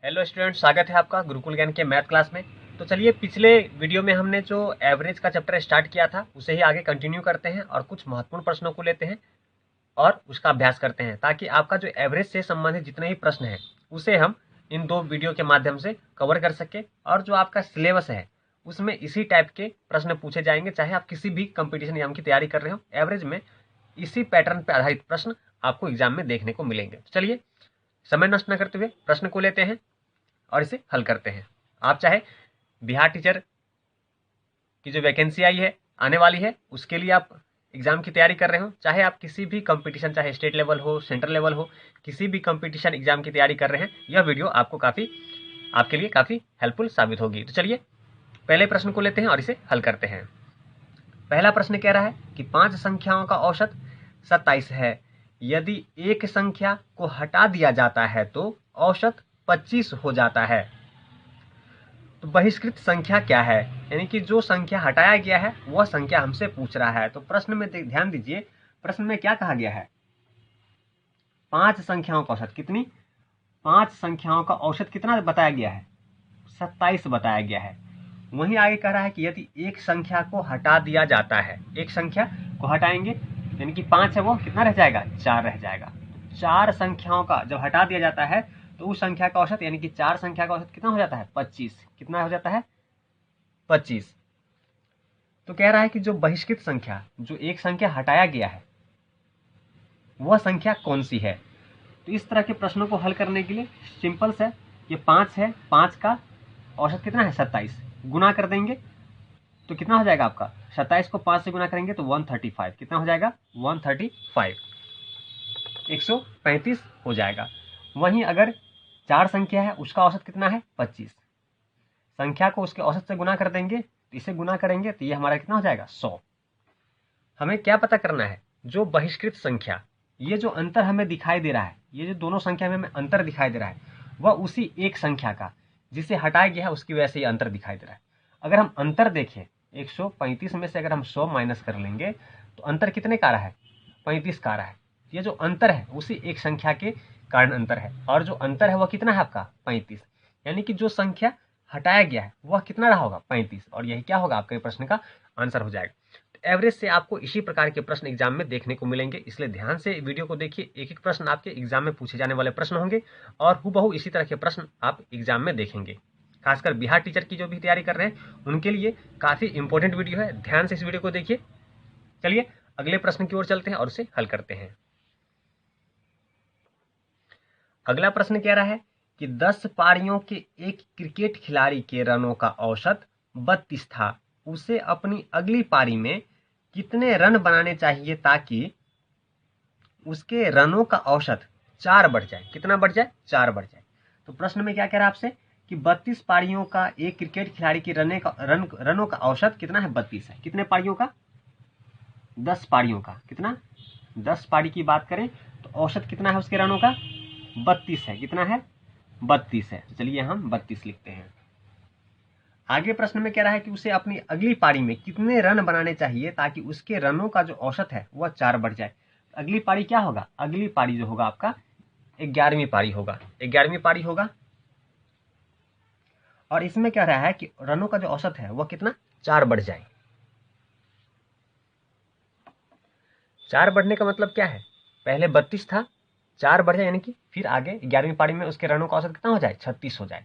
Hello student, स्वागत है आपका गुरुकुल ज्ञान के मैथ क्लास में। तो चलिए, पिछले वीडियो में हमने जो एवरेज का चैप्टर स्टार्ट किया था उसे ही आगे कंटिन्यू करते हैं और कुछ महत्वपूर्ण प्रश्नों को लेते हैं और उसका अभ्यास करते हैं, ताकि आपका जो एवरेज से संबंधित जितने भी प्रश्न हैं उसे हम इन दो वीडियो के माध्यम से कवर कर सके। और जो आपका सिलेबस है उसमें इसी टाइप के प्रश्न पूछे जाएंगे, चाहे आप किसी भी कंपटीशन एग्जाम की तैयारी कर रहे हो, एवरेज में इसी पैटर्न पर आधारित प्रश्न आपको एग्जाम में देखने को मिलेंगे। तो चलिए, समय नष्ट न करते हुए प्रश्न को लेते हैं और इसे हल करते हैं। आप चाहे बिहार टीचर की जो वैकेंसी आई है, आने वाली है, उसके लिए आप एग्जाम की तैयारी कर रहे हो, चाहे आप किसी भी कंपटीशन, चाहे स्टेट लेवल हो, सेंट्रल लेवल हो, किसी भी कंपटीशन एग्जाम की तैयारी कर रहे हैं, यह वीडियो आपको आपके लिए काफ़ी हेल्पफुल साबित होगी। तो चलिए, पहले प्रश्न को लेते हैं और इसे हल करते हैं। पहला प्रश्न कह रहा है कि 5 संख्याओं का औसत 27 है। यदि एक संख्या को हटा दिया जाता है तो औसत 25 हो जाता है। तो बहिष्कृत संख्या क्या है, यानी कि जो संख्या हटाया गया है वह संख्या हमसे पूछ रहा है। तो प्रश्न में ध्यान दीजिए, प्रश्न में क्या कहा गया है? 5 संख्याओं का औसत कितनी? 5 संख्याओं का औसत कितना बताया गया है? 27 बताया गया है। वहीं आगे कह रहा है कि यदि एक संख्या को हटा दिया जाता है, एक संख्या को हटाएंगे यानी कि 5 है वो कितना रह जाएगा? 4 रह जाएगा। 4 संख्याओं का जब हटा दिया जाता है तो उस संख्या का औसत यानी कि 4 संख्या का औसत कितना हो जाता है? 25। कितना हो जाता है? 25। तो कह रहा है कि जो बहिष्कृत संख्या, जो एक संख्या हटाया गया है, वह संख्या कौन सी है? तो इस तरह के प्रश्नों को हल करने के लिए सिंपल से, ये 5 है, 5 का औसत कितना है? 27। गुना कर देंगे तो कितना हो जाएगा आपका? 27 को 5 से गुना करेंगे तो 135। कितना हो जाएगा? 135, 135 हो जाएगा। वहीं अगर 4 संख्या है, उसका औसत कितना है? 25। संख्या को उसके औसत से गुना कर देंगे तो इसे गुना करेंगे तो ये हमारा कितना हो जाएगा? 100। हमें क्या पता करना है? जो बहिष्कृत संख्या, ये जो अंतर हमें दिखाई दे रहा है, ये जो दोनों संख्या में हमें अंतर दिखाई दे रहा है, वह उसी एक संख्या का जिसे हटाया गया है उसकी वजह से ये अंतर दिखाई दे रहा है। अगर हम अंतर देखें, 135 में से अगर हम 100 माइनस कर लेंगे तो अंतर कितने का आ रहा है? 35 का आ रहा है। ये जो अंतर है उसी एक संख्या के कारण अंतर है, और जो अंतर है वह कितना है आपका? 35। यानी कि जो संख्या हटाया गया है वह कितना रहा होगा? 35। और यही क्या होगा? आपके प्रश्न का आंसर हो जाएगा। एवरेज से आपको इसी प्रकार के प्रश्न एग्जाम में देखने को मिलेंगे, इसलिए ध्यान से वीडियो को देखिए। एक एक प्रश्न आपके एग्जाम में पूछे जाने वाले प्रश्न होंगे और हूबहू इसी तरह के प्रश्न आप एग्जाम में देखेंगे। खासकर बिहार टीचर की जो भी तैयारी कर रहे हैं उनके लिए काफी इंपॉर्टेंट वीडियो है, ध्यान से इस वीडियो को देखिए। चलिए, अगले प्रश्न की ओर चलते हैं और उसे हल करते हैं। अगला प्रश्न कह रहा है कि 10 पारियों के एक क्रिकेट खिलाड़ी के रनों का औसत 32 था। उसे अपनी अगली पारी में कितने रन बनाने चाहिए ताकि उसके रनों का औसत 4 बढ़ जाए? कितना बढ़ जाए? 4 बढ़ जाए। तो प्रश्न में क्या कह रहा है आपसे कि 32 पारियों का एक क्रिकेट खिलाड़ी के रनों का औसत कितना है? 32 है। कितने पारियों का? 10 पारियों का। कितना? 10 पारी की बात करें तो औसत कितना है उसके रनों का? 32 है। कितना है? 32 है। तो चलिए हम 32 लिखते हैं। आगे प्रश्न में कह रहा है कि उसे अपनी अगली पारी में कितने रन बनाने चाहिए ताकि उसके रनों का जो औसत है वह 4 बढ़ जाए। अगली पारी क्या होगा? अगली पारी जो होगा आपका 11वीं पारी होगा। 11वीं पारी होगा और इसमें कह रहा है कि रनों का जो औसत है वह कितना? 4 बढ़ जाए। 4 बढ़ने का मतलब क्या है? पहले 32 था, 4 बढ़ जाए यानी कि फिर आगे 11वीं पारी में उसके रनों का औसत कितना हो जाए? 36 हो जाए।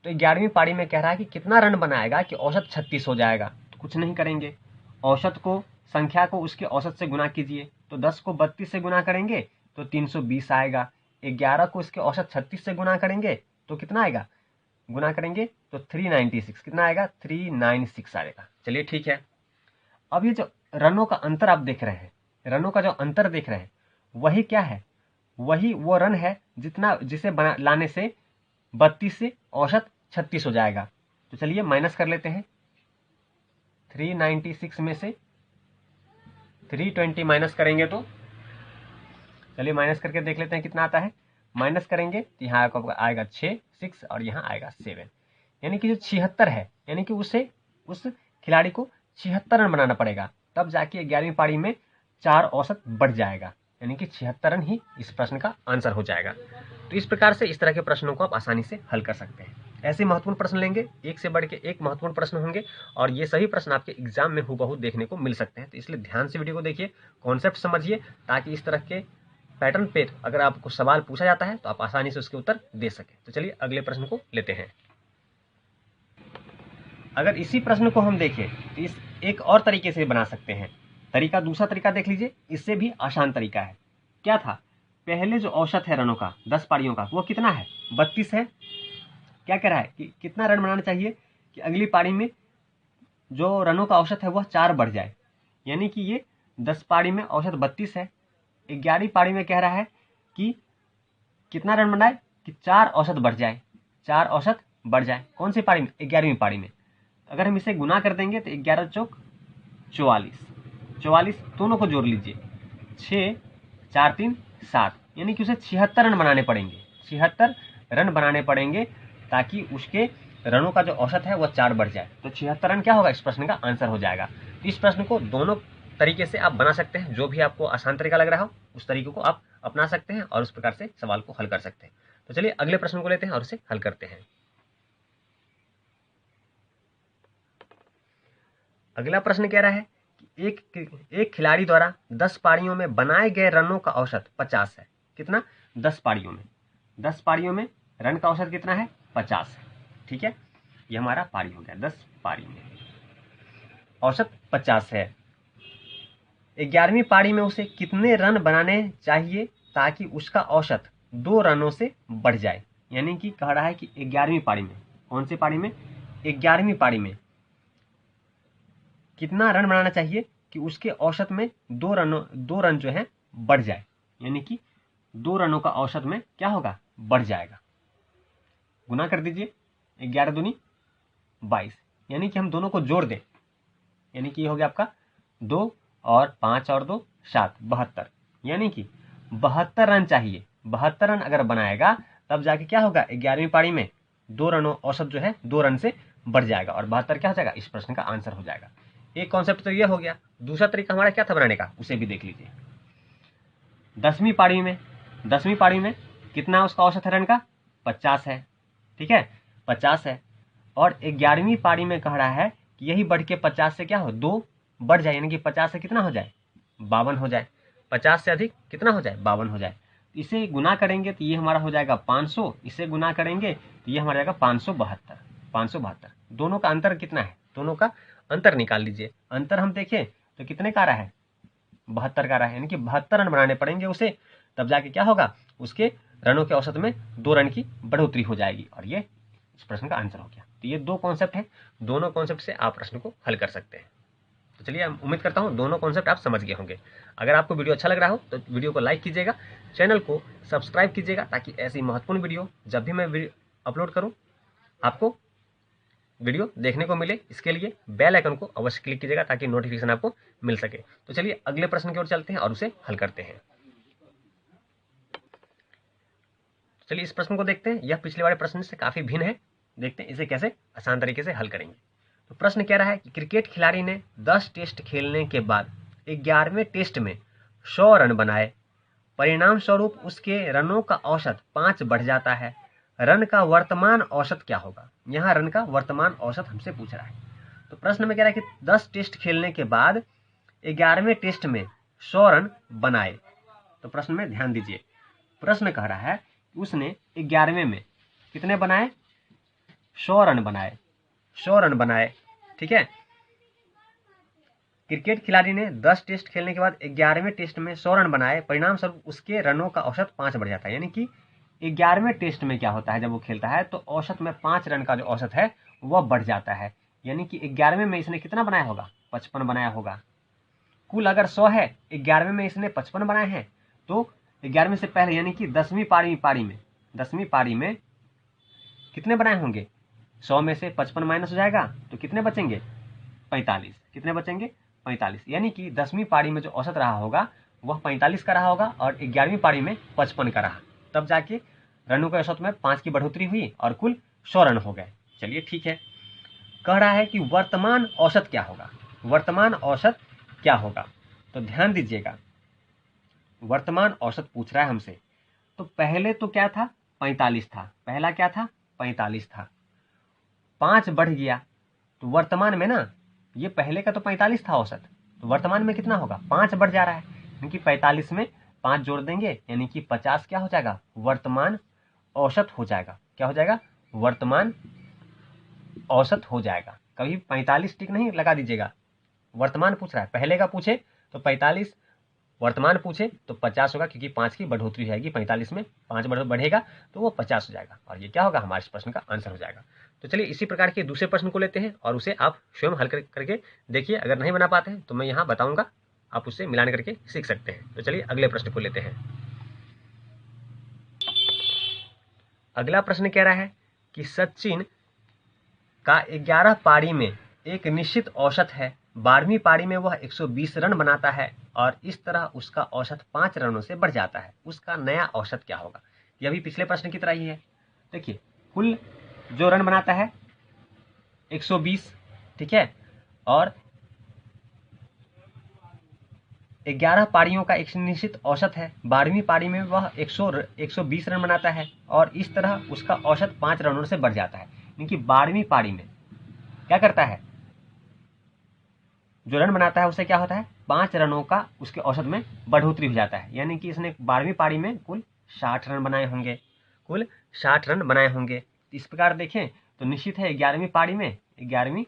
तो 11वीं पारी में कह रहा है कि कितना रन बनाएगा कि औसत 36 हो जाएगा। तो कुछ नहीं करेंगे, औसत को, संख्या को उसके औसत से गुना कीजिए। तो 10 को 32 से गुना करेंगे तो 320 आएगा। 11 को इसके औसत 36 से गुना करेंगे तो कितना आएगा? गुना करेंगे तो 396। कितना आएगा? 396 आएगा। चलिए ठीक है। अब ये जो रनों का अंतर आप देख रहे हैं, रनों का जो अंतर देख रहे हैं, वही क्या है? वही वो रन है जितना जिसे लाने से 32 से औसत 36 हो जाएगा। तो चलिए माइनस कर लेते हैं। 396 में से 320 माइनस करेंगे तो, चलिए माइनस करके देख लेते हैं कितना आता है। माइनस करेंगे तो यहाँ आएगा 6 और यहाँ आएगा 7, यानी कि जो 76 है, यानी कि उस खिलाड़ी को 76 रन बनाना पड़ेगा, तब जाके 11वीं पारी में 4 औसत बढ़ जाएगा। यानी कि 76 रन ही इस प्रश्न का आंसर हो जाएगा। तो इस प्रकार से इस तरह के प्रश्नों को आप आसानी से हल कर सकते हैं। ऐसे महत्वपूर्ण प्रश्न लेंगे, एक से बढ़ के एक महत्वपूर्ण प्रश्न होंगे और ये सभी प्रश्न आपके एग्जाम में हूबहू देखने को मिल सकते हैं। तो इसलिए ध्यान से वीडियो को देखिए, कॉन्सेप्ट समझिए, ताकि इस तरह के पैटर्न पे अगर आपको सवाल पूछा जाता है तो आप आसानी से उसके उत्तर दे सकें। तो चलिए अगले प्रश्न को लेते हैं। अगर इसी प्रश्न को हम देखें तो इस एक और तरीके से बना सकते हैं। दूसरा तरीका देख लीजिए, इससे भी आसान तरीका है। क्या था, पहले जो औसत है रनों का 10 पारियों का वो कितना है, 32 है। क्या कह रहा है कि कितना रन बनाना चाहिए कि अगली पारी में जो रनों का औसत है वह 4 बढ़ जाए। यानी कि ये 10 पारी में औसत 32 है, 11वीं पारी में कह रहा है कि कितना रन बनाए कि 4 औसत बढ़ जाए, 4 औसत बढ़ जाए। कौन सी पारी में, 11वीं पारी में। अगर हम इसे गुना कर देंगे तो 11 चौक 44, 44 दोनों को जोड़ लीजिए, 6 4 3 7, यानी कि उसे 76 रन बनाने पड़ेंगे, 76 रन बनाने पड़ेंगे ताकि उसके रनों का जो औसत है वह 4 बढ़ जाए। तो 76 रन क्या होगा, इस प्रश्न का आंसर हो जाएगा। तो इस प्रश्न को दोनों तरीके से आप बना सकते हैं, जो भी आपको आसान तरीका लग रहा हो उस तरीके को आप अपना सकते हैं और उस प्रकार से सवाल को हल कर सकते हैं। तो चलिए अगले प्रश्न को लेते हैं और उसे हल करते हैं। अगला प्रश्न कह रहा है कि एक खिलाड़ी द्वारा 10 पारियों में बनाए गए रनों का औसत 50 है। कितना, 10 पारियों में, 10 पारियों में रन का औसत कितना है, 50 है। ठीक है, ये हमारा पारी हो गया, 10 पारी में औसत 50 है। 11वीं पारी में उसे कितने रन बनाने चाहिए ताकि उसका औसत 2 रनों से बढ़ जाए। यानी कि कह रहा है कि 11वीं पारी में, कौन सी पारी में, 11वीं पारी में कितना रन बनाना चाहिए कि उसके औसत में 2 रन जो है बढ़ जाए। यानी कि 2 रनों का औसत में क्या होगा, बढ़ जाएगा। गुना कर दीजिए, 11 दूनी 22, यानी कि हम दोनों को जोड़ दें, यानी कि ये हो गया आपका 2 और 5 और 2 7, 72, यानी कि 72 रन चाहिए। 72 रन अगर बनाएगा तब जाके क्या होगा, 11वीं पारी में 2 रनों औसत जो है 2 रन से बढ़ जाएगा और 72 क्या हो जाएगा, इस प्रश्न का आंसर हो जाएगा। एक कॉन्सेप्ट तो ये हो गया। दूसरा तरीका हमारा क्या था बनाने का, उसे भी देख लीजिए। 10वीं पारी में कितना उसका औसत है रन का, 50 है। ठीक है, 50 है और 11वीं पारी में कह रहा है कि यही बढ़ के 50 से क्या हो, 2 बढ़ जाए, यानी कि 50 से कितना हो जाए, 52 हो जाए। 50 से अधिक कितना हो जाए, 52 हो जाए। इसे गुना करेंगे तो ये हमारा हो जाएगा 500, इसे गुना करेंगे तो ये हमारा जाएगा 572, 572। दोनों का अंतर कितना है, दोनों का अंतर निकाल लीजिए। अंतर हम देखें तो कितने का रहा है, 72 का रहा है, यानी कि 72 रन बनाने पड़ेंगे उसे, तब जाके क्या होगा, उसके रनों के औसत में 2 रन की बढ़ोतरी हो जाएगी और ये इस प्रश्न का आंसर हो गया। तो ये 2 कॉन्सेप्ट है, दोनों कॉन्सेप्ट से आप प्रश्न को हल कर सकते हैं। तो चलिए उम्मीद करता हूँ दोनों कॉन्सेप्ट आप समझ गए होंगे। अगर आपको वीडियो अच्छा लग रहा हो तो वीडियो को लाइक कीजिएगा, चैनल को सब्सक्राइब कीजिएगा, ताकि ऐसी महत्वपूर्ण वीडियो जब भी मैं अपलोड करूँ आपको वीडियो देखने को मिले। इसके लिए बेल आइकन को अवश्य क्लिक कीजिएगा ताकि नोटिफिकेशन आपको मिल सके। तो चलिए अगले प्रश्न की ओर चलते हैं और उसे हल करते हैं। चलिए इस प्रश्न को देखते हैं, यह पिछले वाले प्रश्न से काफी भिन्न है। देखते हैं इसे कैसे आसान तरीके से हल करेंगे। तो प्रश्न कह रहा है कि क्रिकेट खिलाड़ी ने 10 टेस्ट खेलने के बाद 11वें टेस्ट में 100 रन बनाए, परिणाम स्वरूप उसके रनों का औसत 5 बढ़ जाता है। रन का वर्तमान औसत क्या होगा। यहाँ रन का वर्तमान औसत हमसे पूछ रहा है। तो प्रश्न में कह रहा है कि 10 टेस्ट खेलने के बाद 11वें टेस्ट में 100 रन बनाए। तो प्रश्न में ध्यान दीजिए, प्रश्न कह रहा है उसने 11वें में कितने बनाए, 100 रन बनाए, 100 रन बनाए। ठीक है, क्रिकेट खिलाड़ी ने 10 टेस्ट खेलने के बाद 11वें टेस्ट में 100 रन बनाए, परिणाम स्वरूप उसके रनों का औसत 5 बढ़ जाता है। यानी कि 11वें टेस्ट में क्या होता है, जब वो खेलता है तो औसत में 5 रन का जो औसत है वह बढ़ जाता है। यानी कि 11वें में इसने कितना बनाया होगा, 55 बनाया होगा। कुल अगर 100 है, 11वें में इसने 55 बनाए हैं, तो 11वें से पहले यानी कि 10वीं पारी में कितने बनाए होंगे, 100 में से 55 माइनस हो जाएगा तो कितने बचेंगे, 45। कितने बचेंगे, 45। यानी कि 10वीं पारी में जो औसत रहा होगा वह 45 का रहा होगा और 11वीं पारी में 55 का रहा, तब जाके रनों के औसत में 5 की बढ़ोतरी हुई और कुल 100 रन हो गए। चलिए ठीक है, कह रहा है कि वर्तमान औसत क्या होगा, वर्तमान औसत क्या होगा। तो ध्यान दीजिएगा, वर्तमान औसत पूछ रहा है हमसे। तो पहले तो क्या था, 45 था, पहला क्या था, 45 था, 5 बढ़ गया, तो वर्तमान में ना, ये पहले का तो 45 था औसत, तो वर्तमान में कितना होगा, 5 बढ़ जा रहा है, क्योंकि 45 में 5 जोड़ देंगे यानी कि 50 क्या हो जाएगा, वर्तमान औसत हो जाएगा। क्या हो जाएगा, वर्तमान औसत हो जाएगा। कभी 45 टिक नहीं लगा दीजिएगा, वर्तमान पूछ रहा है, पहले का पूछे तो 45, वर्तमान पूछे तो 50 होगा, क्योंकि 5 की बढ़ोतरी हो जाएगी, 45 में 5 बढ़ेगा तो वो 50 हो जाएगा, और ये क्या होगा, हमारे इस प्रश्न का आंसर हो जाएगा। तो चलिए इसी प्रकार के दूसरे प्रश्न को लेते हैं और उसे आप स्वयं हल करके देखिए। अगर नहीं बना पाते हैं तो मैं यहाँ बताऊंगा, आप उससे मिलान करके सीख सकते हैं। तो चलिए अगले प्रश्न को लेते हैं। अगला प्रश्न कह रहा है कि सचिन का 11 पारी में एक निश्चित औसत है, 12वीं पारी में वह 120 रन बनाता है और इस तरह उसका औसत 5 रनों से बढ़ जाता है, उसका नया औसत क्या होगा। यह भी पिछले प्रश्न की तरह ही है। देखिए, कुल जो रन बनाता है 120, ठीक है, और 11 पारियों का एक निश्चित औसत है, 12वीं पारी में वह 120 रन बनाता है और इस तरह उसका औसत 5 रनों से बढ़ जाता है। क्योंकि 12वीं पारी में क्या करता है, जो रन बनाता है उससे क्या होता है, 5 रनों का उसके औसत में बढ़ोतरी हो जाता है। यानी कि इसने 12वीं पारी में कुल 60 रन बनाए होंगे, कुल 60 रन बनाए होंगे। इस प्रकार देखें तो निश्चित है 11वीं पारी में, 11वीं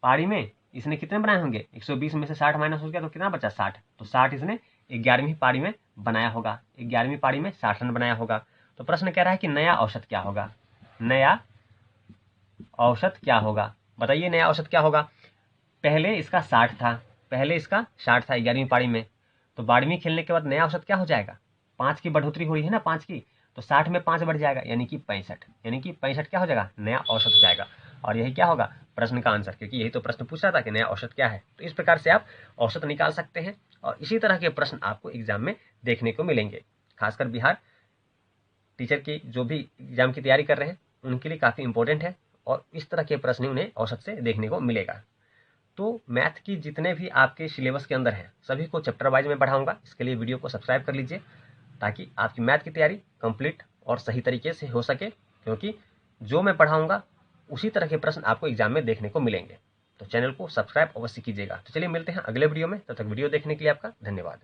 पारी में इसने कितने बनाए होंगे, 120 में से 60 माइनस हो गया तो कितना बचा, 60, तो 60 इसने 11वीं पारी में बनाया होगा, 11वीं पारी में 60 रन बनाया होगा। तो प्रश्न कह रहा है कि नया औसत क्या होगा, नया औसत क्या होगा, बताइए नया औसत क्या होगा। पहले इसका 60 था, पहले इसका 60 था 11वीं पारी में, तो 12वीं खेलने के बाद नया औसत क्या हो जाएगा, 5 की बढ़ोतरी हो रही है ना, 5 की, तो 60 में 5 बढ़ जाएगा यानी कि 65, यानी कि 65 क्या हो जाएगा, नया औसत हो जाएगा। और यही क्या होगा, प्रश्न का आंसर, क्योंकि यही तो प्रश्न पूछ रहा था कि नया औसत क्या है। तो इस प्रकार से आप औसत निकाल सकते हैं और इसी तरह के प्रश्न आपको एग्जाम में देखने को मिलेंगे। खासकर बिहार टीचर की जो भी एग्जाम की तैयारी कर रहे हैं उनके लिए काफ़ी इंपॉर्टेंट है और इस तरह के प्रश्न उन्हें औसत से देखने को मिलेगा। तो मैथ की जितने भी आपके सिलेबस के अंदर हैं सभी को चैप्टर वाइज में पढ़ाऊंगा। इसके लिए वीडियो को सब्सक्राइब कर लीजिए ताकि आपकी मैथ की तैयारी कंप्लीट और सही तरीके से हो सके, क्योंकि जो मैं पढ़ाऊंगा उसी तरह के प्रश्न आपको एग्जाम में देखने को मिलेंगे। तो चैनल को सब्सक्राइब अवश्य कीजिएगा। तो चलिए मिलते हैं अगले वीडियो में, तब तक वीडियो देखने के लिए आपका धन्यवाद।